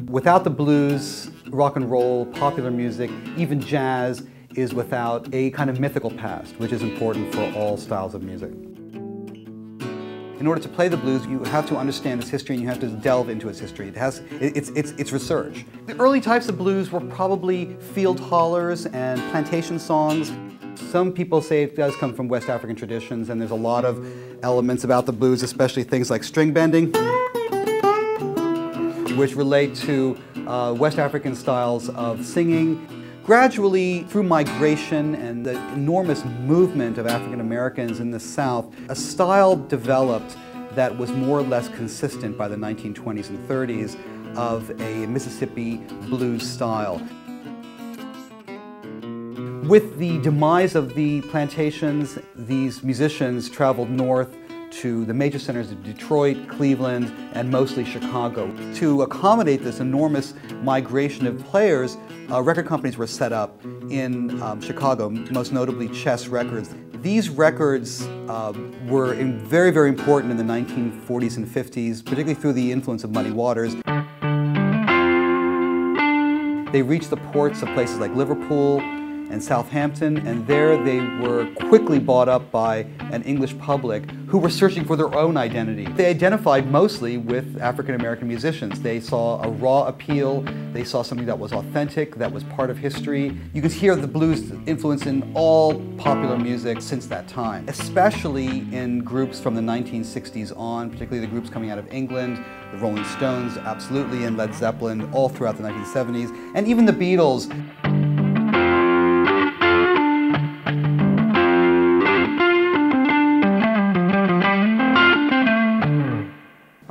Without the blues, rock and roll, popular music, even jazz is without a kind of mythical past, which is important for all styles of music. In order to play the blues, you have to understand its history and you have to delve into its history. It's research. The early types of blues were probably field hollers and plantation songs. Some people say it does come from West African traditions, and there's a lot of elements about the blues, especially things like string bending, which relate to West African styles of singing. Gradually, through migration and the enormous movement of African Americans in the South, a style developed that was more or less consistent by the 1920s and 30s of a Mississippi blues style. With the demise of the plantations, these musicians traveled north to the major centers of Detroit, Cleveland, and mostly Chicago. To accommodate this enormous migration of players, record companies were set up in Chicago, most notably Chess Records. These records were very, very important in the 1940s and 50s, particularly through the influence of Muddy Waters. They reached the ports of places like Liverpool and Southampton, and there they were quickly bought up by an English public who were searching for their own identity. They identified mostly with African American musicians. They saw a raw appeal, they saw something that was authentic, that was part of history. You could hear the blues influence in all popular music since that time, especially in groups from the 1960s on, particularly the groups coming out of England, the Rolling Stones, absolutely, and Led Zeppelin, all throughout the 1970s, and even the Beatles.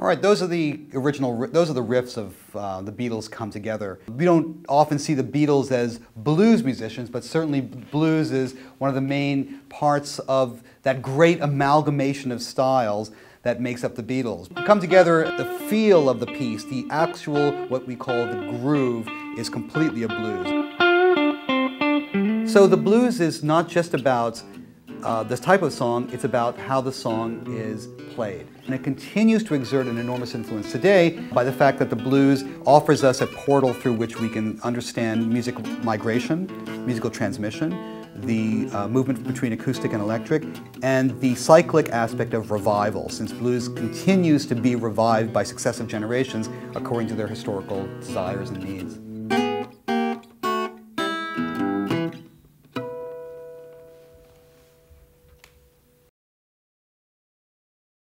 All right, those are the riffs of the Beatles come together. We don't often see the Beatles as blues musicians, but certainly blues is one of the main parts of that great amalgamation of styles that makes up the Beatles. Come together, the feel of the piece, the actual, what we call the groove, is completely a blues. So the blues is not just about this type of song, it's about how the song is played. And it continues to exert an enormous influence today by the fact that the blues offers us a portal through which we can understand music migration, musical transmission, the movement between acoustic and electric, and the cyclic aspect of revival, since blues continues to be revived by successive generations according to their historical desires and needs.